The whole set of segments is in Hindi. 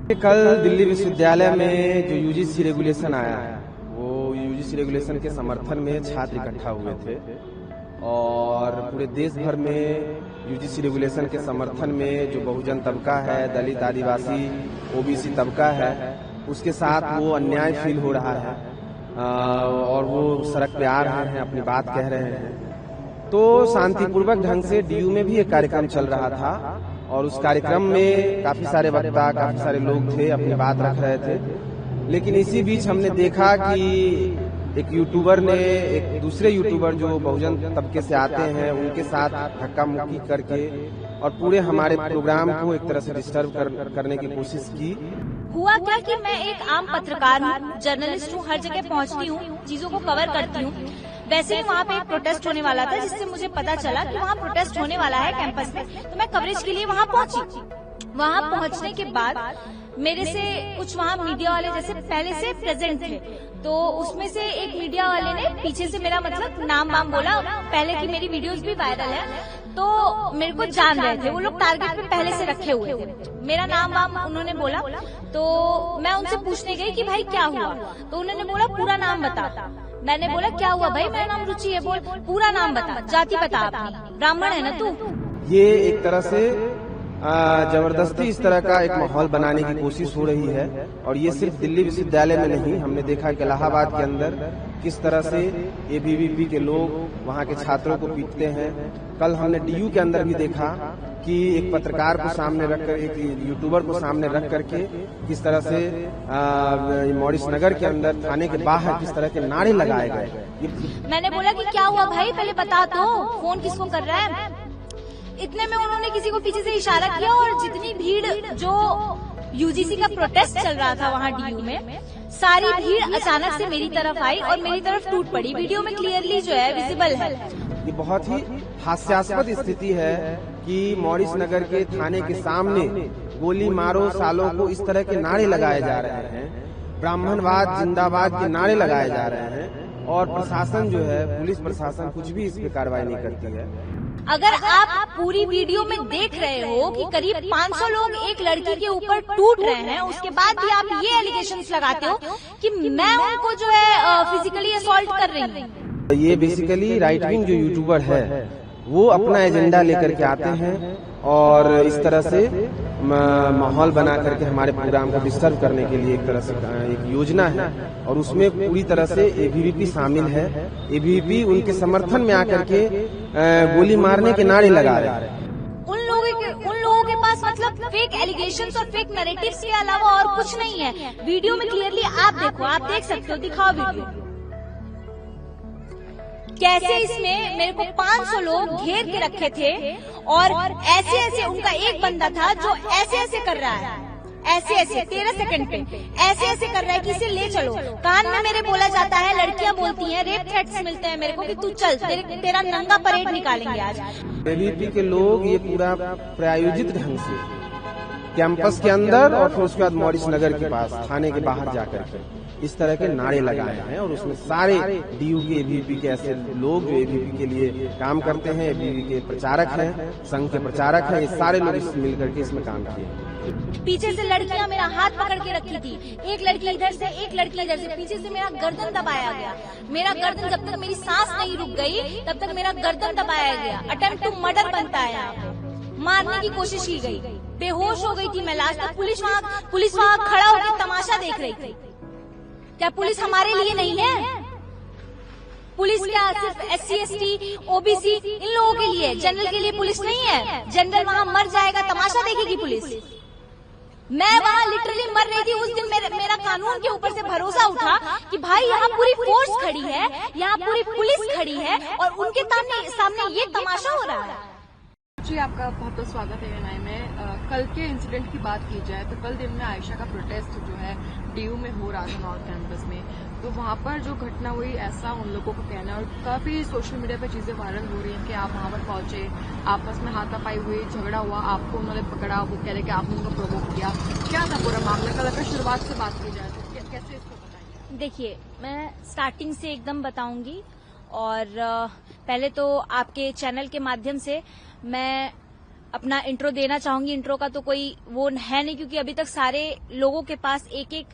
कल दिल्ली विश्वविद्यालय में जो यूजीसी रेगुलेशन आया है, वो यूजीसी रेगुलेशन के समर्थन में छात्र इकट्ठा हुए थे और पूरे देश भर में यूजीसी रेगुलेशन के समर्थन में जो बहुजन तबका है, दलित, आदिवासी, ओबीसी तबका है, उसके साथ वो अन्याय फील हो रहा है और वो सड़क पे आ रहे हैं, अपनी बात कह रहे हैं। तो शांतिपूर्वक ढंग से डीयू में भी एक कार्यक्रम चल रहा था और उस कार्यक्रम में काफी सारे वक्ता, काफी सारे लोग थे, अपनी बात रख रहे थे। लेकिन इसी बीच हमने देखा कि एक यूट्यूबर ने एक दूसरे यूट्यूबर जो बहुजन तबके से आते हैं उनके साथ धक्का मुक्की करके और पूरे हमारे प्रोग्राम को एक तरह से डिस्टर्ब करने की कोशिश की। हुआ क्या कि मैं एक आम पत्रकार हूँ, जर्नलिस्ट हूँ, हर जगह पहुँचती हूँ, चीजों को कवर करती हूँ। वैसे ही वहाँ पे एक प्रोटेस्ट होने वाला था, जिससे मुझे पता चला कि वहाँ प्रोटेस्ट होने वाला है कैंपस में, तो मैं कवरेज के लिए वहाँ पहुँची। वहाँ पहुँचने के बाद मेरे से कुछ वहाँ मीडिया वाले जैसे पहले से प्रेजेंट थे, तो उसमें से एक मीडिया वाले ने पीछे से मेरा मतलब नाम वाम बोला। पहले की मेरी वीडियोस भी वायरल है, तो मेरे को जान रहे थे वो लोग, टारगेट पे पहले से रखे हुए थे। मेरा नाम वाम उन्होंने बोला, तो मैं उनसे पूछने गई कि भाई क्या हुआ, तो उन्होंने बोला पूरा नाम बता। मैंने बोला क्या हुआ भाई, मेरा नाम रुचि है, बोल पूरा नाम बता, जाति बता अपनी, ब्राह्मण है ना तू। ये एक तरह से जबरदस्ती इस तरह का एक माहौल बनाने की कोशिश हो रही है और ये सिर्फ दिल्ली विश्वविद्यालय में नहीं, हमने देखा कि इलाहाबाद के अंदर किस तरह से एबीवीपी के लोग वहाँ के छात्रों को पीटते हैं। कल हमने डीयू के अंदर भी देखा कि एक पत्रकार को सामने रखकर, एक यूट्यूबर को सामने रख करके किस तरह से मॉरिस नगर के अंदर थाने के बाहर किस तरह के नारे लगाए गए। मैंने बोला कि क्या हुआ भाई, पहले बता तो, फोन किसको कर रहा है। इतने में उन्होंने किसी को पीछे से इशारा किया और जितनी भीड़, जो यूजीसी का प्रोटेस्ट चल रहा था वहाँ डीयू में, सारी भीड़ अचानक से मेरी तरफ आई और मेरी तरफ टूट पड़ी। वीडियो में क्लियरली जो है विजिबल है। ये बहुत ही हास्यास्पद स्थिति है कि मॉरिस नगर के थाने के सामने गोली मारो सालों को इस तरह के नारे लगाए जा रहे हैं, ब्राह्मणवाद जिंदाबाद के नारे लगाए जा रहे हैं और प्रशासन जो है, पुलिस प्रशासन कुछ भी इस पे कार्रवाई नहीं करती है। अगर आप पूरी वीडियो में देख रहे हो कि करीब 500 लोग एक लड़की के ऊपर टूट रहे हैं, उसके बाद भी आप ये एलिगेशंस लगाते हो कि मैं उनको जो है फिजिकली असॉल्ट कर रही हूँ। ये बेसिकली राइट विंग जो यूट्यूबर है वो अपना एजेंडा लेकर के आते हैं और इस तरह से माहौल बना करके हमारे प्रोग्राम को डिस्टर्ब करने के लिए एक तरह से एक योजना है और उसमें पूरी तरह से एबीवीपी शामिल है। एबीवीपी उनके समर्थन में आकर के गोली मारने के नारे लगा रहे हैं। उन लोगों के पास मतलब फेक एलिगेशंस और फेक नैरेटिव्स के अलावा और कुछ नहीं है। वीडियो में क्लियरली आप देखो, आप देख सकते हो, दिखाओ वीडियो। कैसे इसमें मेरे को 500 लोग घेर के रखे थे और ऐसे ऐसे, उनका एक बंदा था जो ऐसे ऐसे कर रहा है, ऐसे ऐसे 13 सेकंड पे ऐसे ऐसे कर रहा है कि इसे ले चलो। कान में मेरे बोला जाता है, लड़कियां बोलती हैं, रेप थ्रेट्स मिलते हैं मेरे को कि तू चल, तेरा नंगा परेड निकालेंगे आज। एबीवीपी के लोग ये पूरा प्रायोजित ढंग से कैंपस के अंदर और फिर उसके बाद मॉरिस नगर के पास थाने के बाहर जाकर के इस तरह के नारे लगाए हैं और उसमें सारे डीयू के, एबीवीपी के ऐसे लोग जो एबीवीपी के लिए काम करते हैं, एबीवीपी के प्रचारक हैं, संघ के प्रचारक हैं, ये सारे लोग मिल करके इसमें काम किए। पीछे से लड़कियां मेरा हाथ पकड़ के रखी थी, एक लड़की इधर से, एक लड़की इधर से, पीछे से मेरा गर्दन दबाया गया। मेरा गर्दन, जब तक मेरी सांस नहीं रुक गई तब तक मेरा गर्दन दबाया गया। अटेम्प्ट टू मर्डर बनता है यहाँ पे, मारने की कोशिश की गई। बेहोश हो गई थी मैं लास्ट तक। पुलिस वहाँ खड़ा होकर तमाशा देख रही थी। क्या पुलिस हमारे लिए नहीं है? पुलिस क्या सिर्फ SC ST OBC इन लोगों के लिए, जनरल के लिए पुलिस नहीं है? जनरल वहाँ मर जाएगा, तमाशा देखेगी पुलिस। मैं वहाँ लिटरली मर रही थी उस दिन। मेरा कानून के ऊपर से भरोसा उठा कि भाई यहाँ पूरी फोर्स खड़ी है, यहाँ पूरी पुलिस खड़ी है और उनके सामने ये तमाशा हो रहा है। जी, आपका बहुत बहुत स्वागत है एएनआई में। कल के इंसिडेंट की बात की जाए तो कल दिन में आयशा का प्रोटेस्ट जो है डीयू में हो रहा था नॉर्थ कैंपस में, तो वहाँ पर जो घटना हुई ऐसा उन लोगों को कहना है और काफी सोशल मीडिया पे चीजें वायरल हो रही हैं कि आप वहाँ पर पहुंचे, आपस में हाथापाई हुई, झगड़ा हुआ, आपको उन्होंने पकड़ा, वो कह रहे कि आपने उनको प्रोवोक किया। क्या था पूरा मामला? कल अगर शुरुआत से बात की जाए तो कैसे इसको बताएंगे? देखिए, मैं स्टार्टिंग से एकदम बताऊंगी और पहले तो आपके चैनल के माध्यम से मैं अपना इंट्रो देना चाहूंगी। इंट्रो का तो कोई वो है नहीं, क्योंकि अभी तक सारे लोगों के पास, एक एक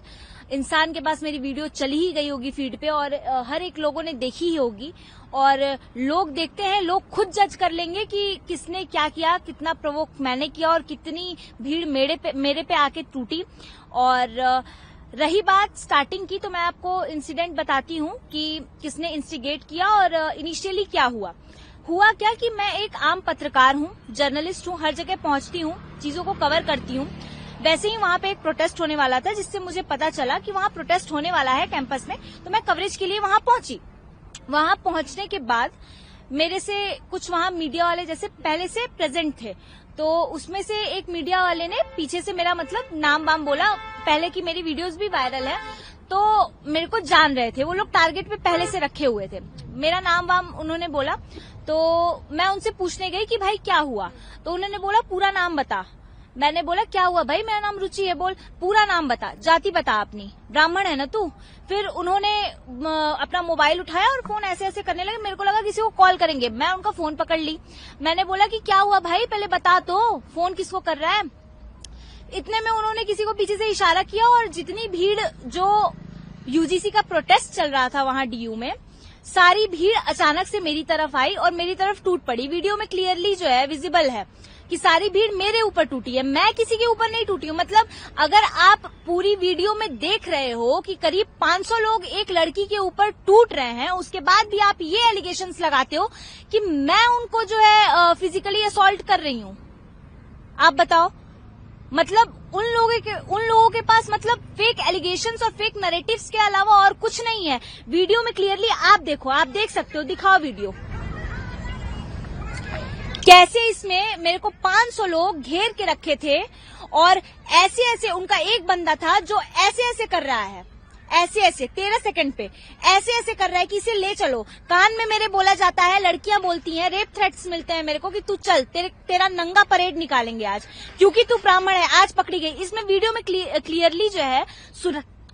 इंसान के पास मेरी वीडियो चली ही गई होगी फीड पे, और हर एक लोगों ने देखी ही होगी। और लोग देखते हैं, लोग खुद जज कर लेंगे कि किसने क्या किया, कितना प्रोवोक मैंने किया और कितनी भीड़ मेरे पे आके टूटी। और रही बात स्टार्टिंग की, तो मैं आपको इंसिडेंट बताती हूँ कि किसने इंस्टिगेट किया और इनिशियली क्या हुआ। हुआ क्या कि मैं एक आम पत्रकार हूँ, जर्नलिस्ट हूँ, हर जगह पहुंचती हूँ, चीजों को कवर करती हूँ। वैसे ही वहां पे एक प्रोटेस्ट होने वाला था, जिससे मुझे पता चला कि वहां प्रोटेस्ट होने वाला है कैंपस में, तो मैं कवरेज के लिए वहां पहुंची। वहां पहुंचने के बाद मेरे से कुछ वहां मीडिया वाले जैसे पहले से प्रेजेंट थे, तो उसमें से एक मीडिया वाले ने पीछे से मेरा मतलब नाम वाम बोला। पहले की मेरी वीडियोस भी वायरल है, तो मेरे को जान रहे थे वो लोग, टारगेट पे पहले से रखे हुए थे। मेरा नाम वाम उन्होंने बोला, तो मैं उनसे पूछने गई कि भाई क्या हुआ, तो उन्होंने बोला पूरा नाम बता। मैंने बोला क्या हुआ भाई, मेरा नाम रुचि है। बोल पूरा नाम बता, जाति बता अपनी, ब्राह्मण है ना तू। फिर उन्होंने अपना मोबाइल उठाया और फोन ऐसे ऐसे करने लगे। मेरे को लगा किसी को कॉल करेंगे, मैं उनका फोन पकड़ ली। मैंने बोला कि क्या हुआ भाई, पहले बता तो, फोन किसको कर रहा है। इतने में उन्होंने किसी को पीछे से इशारा किया, और जितनी भीड़, जो यूजीसी का प्रोटेस्ट चल रहा था वहां डीयू में, सारी भीड़ अचानक से मेरी तरफ आई और मेरी तरफ टूट पड़ी। वीडियो में क्लियरली जो है विजिबल है कि सारी भीड़ मेरे ऊपर टूटी है, मैं किसी के ऊपर नहीं टूटी हूँ। मतलब अगर आप पूरी वीडियो में देख रहे हो कि करीब 500 लोग एक लड़की के ऊपर टूट रहे हैं, उसके बाद भी आप ये एलिगेशंस लगाते हो कि मैं उनको जो है फिजिकली असॉल्ट कर रही हूँ। आप बताओ, मतलब उन लोगों के पास मतलब फेक एलिगेशंस और फेक नैरेटिव्स के अलावा और कुछ नहीं है। वीडियो में क्लियरली आप देखो, आप देख सकते हो, दिखाओ वीडियो कैसे इसमें मेरे को 500 लोग घेर के रखे थे, और ऐसे ऐसे उनका एक बंदा था जो ऐसे ऐसे कर रहा है, ऐसे ऐसे 13 सेकंड पे ऐसे ऐसे कर रहा है कि इसे ले चलो। कान में मेरे बोला जाता है, लड़कियां बोलती हैं, रेप थ्रेट्स मिलते हैं मेरे को कि तू चल, तेरा नंगा परेड निकालेंगे आज, क्योंकि तू ब्राह्मण है, आज पकड़ी गई। इसमें वीडियो में क्लियरली जो है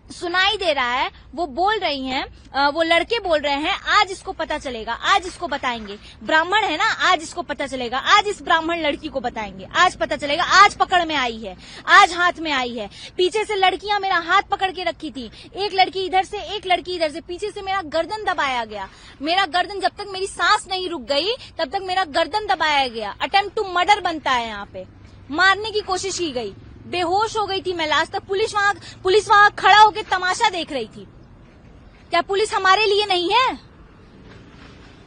सुनाई दे रहा है, वो बोल रही हैं, वो लड़के बोल रहे हैं, आज इसको पता चलेगा, आज इसको बताएंगे, ब्राह्मण है ना, आज इसको पता चलेगा, आज इस ब्राह्मण लड़की को बताएंगे, आज पता चलेगा, आज पकड़ में आई है, आज हाथ में आई है। पीछे से लड़कियां मेरा हाथ पकड़ के रखी थी, एक लड़की इधर से, एक लड़की इधर से, पीछे से मेरा गर्दन दबाया गया। मेरा गर्दन, जब तक मेरी सांस नहीं रुक गई तब तक मेरा गर्दन दबाया गया। अटेम्प्ट टू मर्डर बनता है यहाँ पे, मारने की कोशिश की गई। बेहोश हो गई थी मैं लास्ट तक। पुलिस वहां खड़ा होकर तमाशा देख रही थी। क्या पुलिस हमारे लिए नहीं है?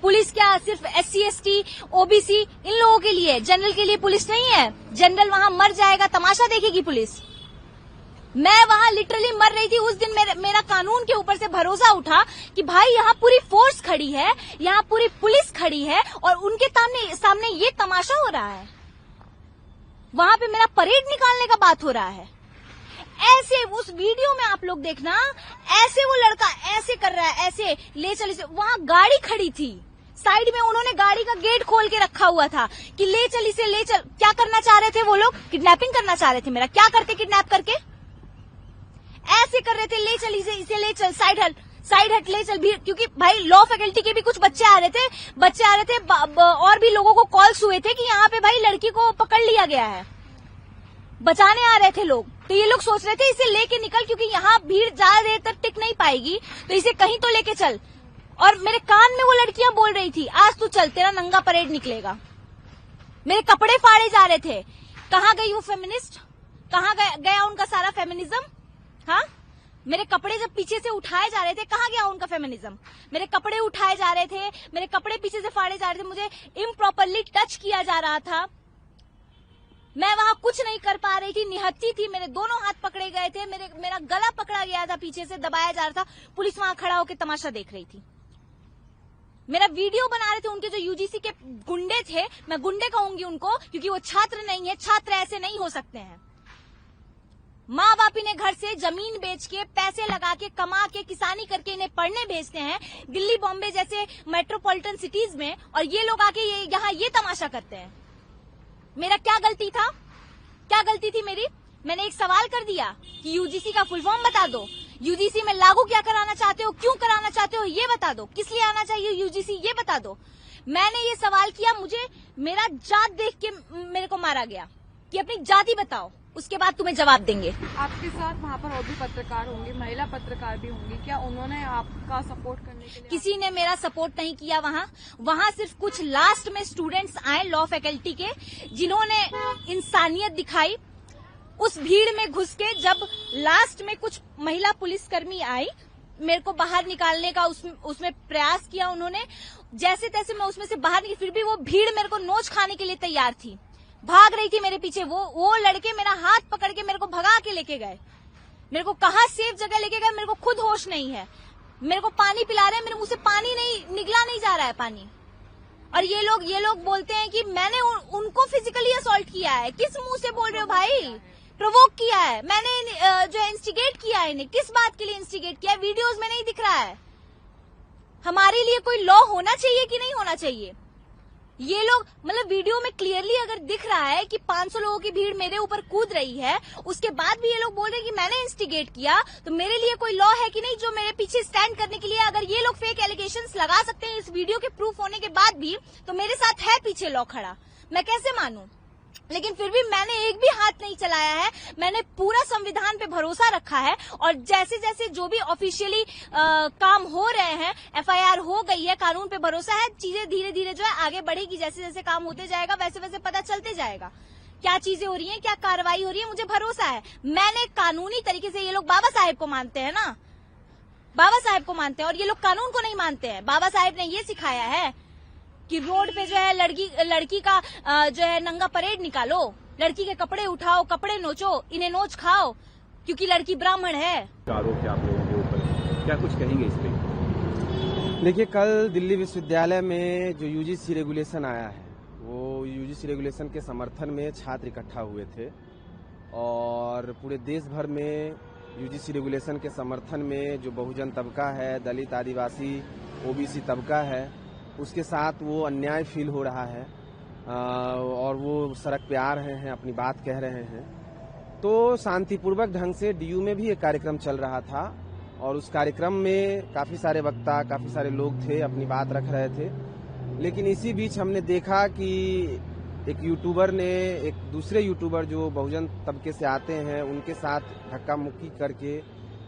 पुलिस क्या सिर्फ SC ST OBC इन लोगों के लिए, जनरल के लिए पुलिस नहीं है? जनरल वहां मर जाएगा, तमाशा देखेगी पुलिस? मैं वहां लिटरली मर रही थी उस दिन। मेरा कानून के ऊपर से भरोसा उठा कि भाई यहाँ पूरी फोर्स खड़ी है, यहाँ पूरी पुलिस खड़ी है, और उनके सामने ये तमाशा हो रहा है। वहां पे मेरा परेड निकालने का बात हो रहा है। ऐसे उस वीडियो में आप लोग देखना, ऐसे वो लड़का ऐसे कर रहा है, ऐसे ले चल। वहां गाड़ी खड़ी थी साइड में, उन्होंने गाड़ी का गेट खोल के रखा हुआ था कि ले चल इसे, ले चल। क्या करना चाह रहे थे वो लोग? किडनैपिंग करना चाह रहे थे मेरा। क्या करते किडनैप करके? ऐसे कर रहे थे, ले चल इसे ले चल, साइड हट ले चल भी। क्योंकि भाई लॉ फैकल्टी के भी कुछ बच्चे आ रहे थे, और भी लोगों को कॉल्स हुए थे कि यहाँ पे भाई लड़की को पकड़ लिया गया है, बचाने आ रहे थे लोग। तो ये लोग सोच रहे थे इसे लेके निकल, क्योंकि यहाँ भीड़ ज्यादा देर तक टिक नहीं पाएगी, तो इसे कहीं तो लेके चल। और मेरे कान में वो लड़कियां बोल रही थी, आज तू चल, तेरा नंगा परेड निकलेगा। मेरे कपड़े फाड़े जा रहे थे। कहाँ गई वो फेमिनिस्ट? कहाँ गया उनका सारा फेमिनिज्म? हाँ, मेरे कपड़े जब पीछे से उठाए जा रहे थे, कहाँ गया उनका फेमिनिज्म? मेरे कपड़े उठाए जा रहे थे, मेरे कपड़े पीछे से फाड़े जा रहे थे, मुझे इम्प्रॉपरली टच किया जा रहा था। मैं वहां कुछ नहीं कर पा रही थी, निहत्थी थी। मेरे दोनों हाथ पकड़े गए थे, मेरा गला पकड़ा गया था, पीछे से दबाया जा रहा था। पुलिस वहां खड़ा होकर तमाशा देख रही थी। मेरा वीडियो बना रहे थे उनके जो यूजीसी के गुंडे थे, मैं गुंडे कहूंगी उनको, क्योंकि वो छात्र नहीं है। छात्र ऐसे नहीं हो सकते हैं। माँ बाप इन्हें घर से जमीन बेच के, पैसे लगा के, कमा के, किसानी करके इन्हें पढ़ने भेजते हैं दिल्ली बॉम्बे जैसे मेट्रोपॉलिटन सिटीज में, और ये लोग आके यहाँ ये तमाशा करते हैं। मेरा क्या गलती था? क्या गलती थी मेरी? मैंने एक सवाल कर दिया कि यूजीसी का फुल फॉर्म बता दो, यूजीसी में लागू क्या कराना चाहते हो, क्यों कराना चाहते हो, ये बता दो, किस लिए आना चाहिए यूजीसी, ये बता दो। मैंने ये सवाल किया, मुझे मेरा जात देख के मेरे को मारा गया कि अपनी जाति बताओ, उसके बाद तुम्हें जवाब देंगे। आपके साथ वहाँ पर और भी पत्रकार होंगे, महिला पत्रकार भी होंगी, क्या उन्होंने आपका सपोर्ट करने के लिए? किसी ने मेरा सपोर्ट नहीं किया। वहाँ सिर्फ कुछ लास्ट में स्टूडेंट्स आए लॉ फैकल्टी के, जिन्होंने इंसानियत दिखाई। उस भीड़ में घुस के जब लास्ट में कुछ महिला पुलिसकर्मी आई, मेरे को बाहर निकालने का उसमें प्रयास किया उन्होंने। जैसे तैसे मैं उसमें से बाहर निकली, फिर भी वो भीड़ मेरे को नोच खाने के लिए तैयार थी, भाग रही थी मेरे पीछे। वो लड़के मेरा हाथ पकड़ के मेरे को भगा के लेके गए। मेरे को कहाँ सेफ जगह लेके गए, मेरे को खुद होश नहीं है। मेरे को पानी पिला रहे हैं, मेरे मुंह से पानी निकला नहीं जा रहा है पानी। और ये लोग बोलते हैं कि मैंने उनको फिजिकली असॉल्ट किया है। किस मुंह से बोल रहे हो भाई? प्रोवोक किया है मैंने, जो इंस्टिगेट किया है इन्हें। किस बात के लिए इंस्टिगेट किया है? वीडियोस में नहीं दिख रहा है। हमारे लिए कोई लॉ होना चाहिए कि नहीं होना चाहिए? ये लोग मतलब वीडियो में क्लियरली अगर दिख रहा है कि 500 लोगों की भीड़ मेरे ऊपर कूद रही है, उसके बाद भी ये लोग बोल रहे हैं कि मैंने इंस्टिगेट किया, तो मेरे लिए कोई लॉ है कि नहीं जो मेरे पीछे स्टैंड करने के लिए? अगर ये लोग फेक एलिगेशंस लगा सकते हैं इस वीडियो के प्रूफ होने के बाद भी, तो मेरे साथ है पीछे लॉ खड़ा, मैं कैसे मानूं? लेकिन फिर भी मैंने एक भी हाथ नहीं चलाया है। मैंने पूरा संविधान पे भरोसा रखा है, और जैसे जैसे जो भी ऑफिशियली काम हो रहे हैं, एफआईआर हो गई है, कानून पे भरोसा है, चीजें धीरे धीरे जो है आगे बढ़ेगी। जैसे जैसे काम होते जाएगा वैसे वैसे पता चलते जाएगा क्या चीजें हो रही हैं, क्या कार्रवाई हो रही है। मुझे भरोसा है। मैंने कानूनी तरीके से, ये लोग बाबा साहेब को मानते हैं ना, बाबा साहेब को मानते हैं, और ये लोग कानून को नहीं मानते हैं। बाबा साहेब ने ये सिखाया है कि रोड पे जो है लड़की का जो है नंगा परेड निकालो, लड़की के कपड़े उठाओ, कपड़े नोचो, इन्हें नोच खाओ, क्योंकि लड़की ब्राह्मण है। आरोप है आप लोगों के ऊपर, क्या कुछ कहेंगे इस पे? देखिए, कल दिल्ली विश्वविद्यालय में जो यूजीसी रेगुलेशन आया है, वो यूजीसी रेगुलेशन के समर्थन में छात्र इकट्ठा हुए थे, और पूरे देश भर में यूजीसी रेगुलेशन के समर्थन में जो बहुजन तबका है, दलित, आदिवासी, ओबीसी तबका है, उसके साथ वो अन्याय फील हो रहा है, और वो सड़क पे आ रहे हैं, अपनी बात कह रहे हैं। तो शांतिपूर्वक ढंग से डीयू में भी एक कार्यक्रम चल रहा था, और उस कार्यक्रम में काफ़ी सारे वक्ता, काफ़ी सारे लोग थे, अपनी बात रख रहे थे। लेकिन इसी बीच हमने देखा कि एक यूट्यूबर ने एक दूसरे यूट्यूबर जो बहुजन तबके से आते हैं, उनके साथ धक्का मुक्की करके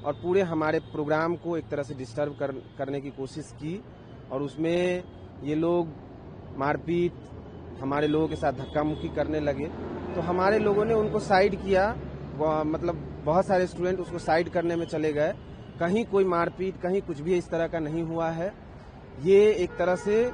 और पूरे हमारे प्रोग्राम को एक तरह से डिस्टर्ब करने की कोशिश की, और उसमें ये लोग मारपीट, हमारे लोगों के साथ धक्का मुक्की करने लगे। तो हमारे लोगों ने उनको साइड किया, मतलब बहुत सारे स्टूडेंट उसको साइड करने में चले गए। कहीं कोई मारपीट, कहीं कुछ भी इस तरह का नहीं हुआ है। ये एक तरह से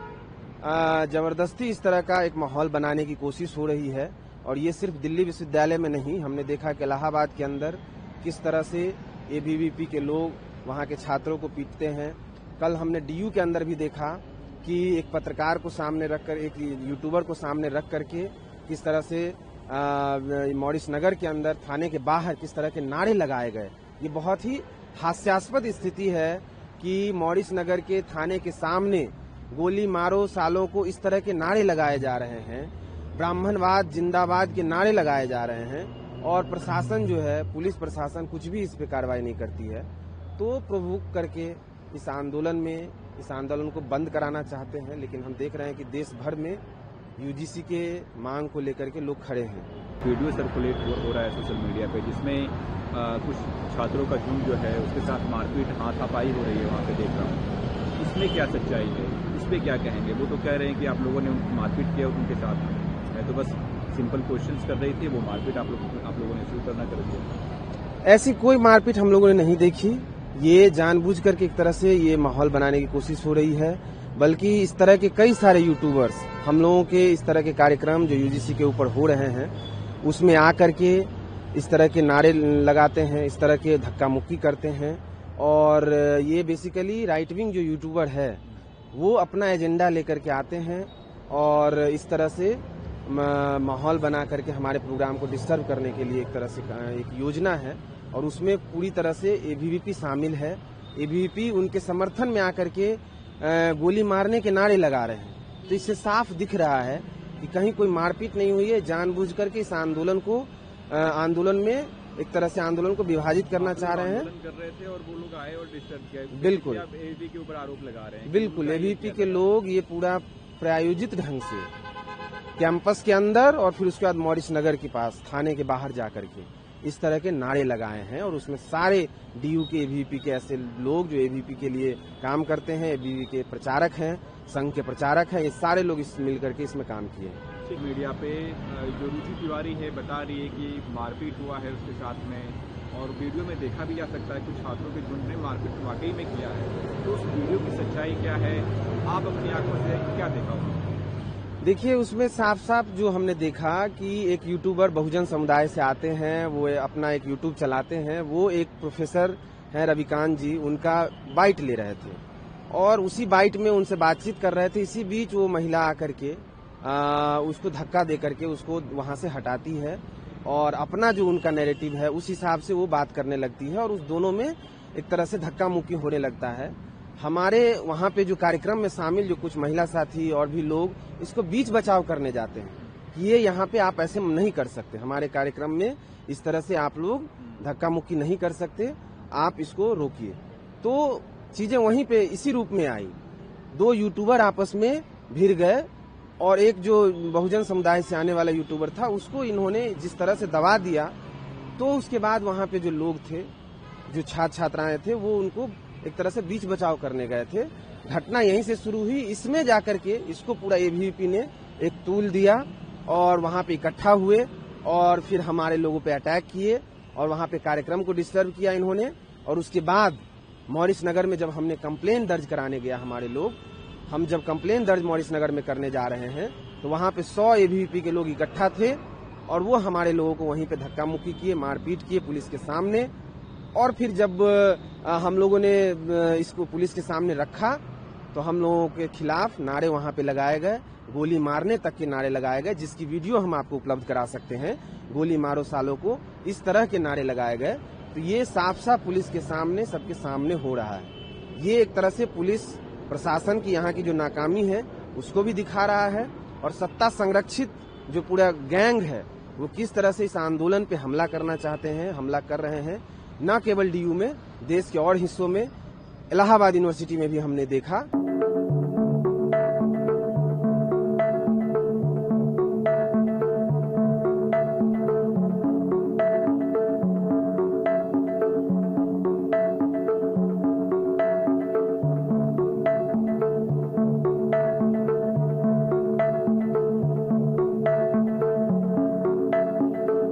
जबरदस्ती इस तरह का एक माहौल बनाने की कोशिश हो रही है, और ये सिर्फ दिल्ली विश्वविद्यालय में नहीं, हमने देखा कि इलाहाबाद के अंदर किस तरह से एबीवीपी के लोग वहाँ के छात्रों को पीटते हैं। कल हमने डीयू के अंदर भी देखा कि एक पत्रकार को सामने रखकर, एक यूट्यूबर को सामने रख करके किस तरह से मॉरिस नगर के अंदर थाने के बाहर किस तरह के नारे लगाए गए। ये बहुत ही हास्यास्पद स्थिति है कि मॉरिस नगर के थाने के सामने गोली मारो सालों को इस तरह के नारे लगाए जा रहे हैं, ब्राह्मणवाद जिंदाबाद के नारे लगाए जा रहे हैं, और प्रशासन जो है, पुलिस प्रशासन कुछ भी इस पे कार्रवाई नहीं करती है। तो प्रोवोक करके इस आंदोलन को बंद कराना चाहते हैं। लेकिन हम देख रहे हैं कि देश भर में यूजीसी के मांग को लेकर के लोग खड़े हैं। वीडियो सर्कुलेट हो रहा है सोशल मीडिया पे, जिसमें कुछ छात्रों का झुंड जो है उसके साथ मारपीट, हाथापाई हो रही है, वहाँ पे देख रहा हूँ। इसमें क्या सच्चाई है, इस पे क्या कहेंगे? वो तो कह रहे हैं कि आप लोगों ने उनको मारपीट किया उनके साथ। मैं तो बस सिंपल क्वेश्चंस कर रही थी, वो मारपीट आप लोगों ने शुरू करना कर दिया। ऐसी कोई मारपीट हम लोगों ने नहीं देखी। ये जानबूझ करके एक तरह से ये माहौल बनाने की कोशिश हो रही है, बल्कि इस तरह के कई सारे यूट्यूबर्स हम लोगों के इस तरह के कार्यक्रम जो यूजीसी के ऊपर हो रहे हैं उसमें आकर के इस तरह के नारे लगाते हैं, इस तरह के धक्का मुक्की करते हैं। और ये बेसिकली राइट विंग जो यूट्यूबर है वो अपना एजेंडा लेकर के आते हैं, और इस तरह से माहौल बना करके हमारे प्रोग्राम को डिस्टर्ब करने के लिए एक तरह से एक योजना है, और उसमें पूरी तरह से एबीवीपी शामिल है। एबीवीपी उनके समर्थन में आकर के गोली मारने के नारे लगा रहे हैं। तो इससे साफ दिख रहा है कि कहीं कोई मारपीट नहीं हुई है। जानबूझ करके इस आंदोलन में एक तरह से आंदोलन को विभाजित करना चाह रहे हैं। कर रहे थे और वो लोग आए और डिस्टर्ब किया। बिल्कुल एबीवीपी के ऊपर आरोप लगा रहे हैं। बिल्कुल, एबीवीपी के लोग ये पूरा प्रायोजित ढंग से कैंपस के अंदर और फिर उसके बाद मॉरिस नगर के पास थाने के बाहर जाकर के इस तरह के नारे लगाए हैं। और उसमें सारे डीयू के एबीवीपी के ऐसे लोग जो एबीवीपी के लिए काम करते हैं, एबीवीपी के प्रचारक हैं, संघ के प्रचारक हैं, ये सारे लोग इस मिलकर के इसमें काम किए। मीडिया पे जो रुचि तिवारी है बता रही है कि मारपीट हुआ है उसके साथ में, और वीडियो में देखा भी जा सकता है कुछ छात्रों के झुंड ने मारपीट वाकई में किया है। तो उस वीडियो की सच्चाई क्या है, आप अपनी आंखों से क्या देखा हो? देखिए, उसमें साफ साफ जो हमने देखा कि एक यूट्यूबर बहुजन समुदाय से आते हैं, वो अपना एक यूट्यूब चलाते हैं, वो एक प्रोफेसर हैं रविकांत जी, उनका बाइट ले रहे थे और उसी बाइट में उनसे बातचीत कर रहे थे। इसी बीच वो महिला आकर के उसको धक्का दे करके उसको वहां से हटाती है और अपना जो उनका नैरेटिव है उस हिसाब से वो बात करने लगती है और उस दोनों में एक तरह से धक्का मुक्की होने लगता है। हमारे वहाँ पे जो कार्यक्रम में शामिल जो कुछ महिला साथी और भी लोग इसको बीच बचाव करने जाते हैं कि ये यहाँ पे आप ऐसे नहीं कर सकते, हमारे कार्यक्रम में इस तरह से आप लोग धक्का मुक्की नहीं कर सकते, आप इसको रोकिए। तो चीजें वहीं पे इसी रूप में आई, दो यूट्यूबर आपस में भिड़ गए और एक जो बहुजन समुदाय से आने वाला यूट्यूबर था उसको इन्होंने जिस तरह से दबा दिया, तो उसके बाद वहाँ पे जो लोग थे, जो छात्र छात्राएं थे, वो उनको एक तरह से बीच बचाव करने गए थे। घटना यहीं से शुरू हुई। इसमें जाकर के इसको पूरा एबीवीपी ने एक तूल दिया और वहां पे इकट्ठा हुए और फिर हमारे लोगों पे अटैक किए और वहां पे कार्यक्रम को डिस्टर्ब किया इन्होंने। और उसके बाद मॉरिस नगर में जब हमने कंप्लेन दर्ज कराने गया, हमारे लोग, हम जब कंप्लेन दर्ज मॉरिस नगर में करने जा रहे हैं तो वहां पे 100 एबीवीपी के लोग इकट्ठा थे और वो हमारे लोगों को वहीं पे धक्का मुक्की किए, मारपीट किए पुलिस के सामने। और फिर जब हम लोगों ने इसको पुलिस के सामने रखा तो हम लोगों के खिलाफ नारे वहां पे लगाए गए, गोली मारने तक के नारे लगाए गए, जिसकी वीडियो हम आपको उपलब्ध करा सकते हैं। गोली मारो सालों को, इस तरह के नारे लगाए गए। तो ये साफ साफ पुलिस के सामने, सबके सामने हो रहा है। ये एक तरह से पुलिस प्रशासन की यहाँ की जो नाकामी है उसको भी दिखा रहा है और सत्ता संरक्षित जो पूरा गैंग है वो किस तरह से इस आंदोलन पे हमला करना चाहते हैं, हमला कर रहे हैं। न केवल डीयू में, देश के और हिस्सों में, इलाहाबाद यूनिवर्सिटी में भी हमने देखा।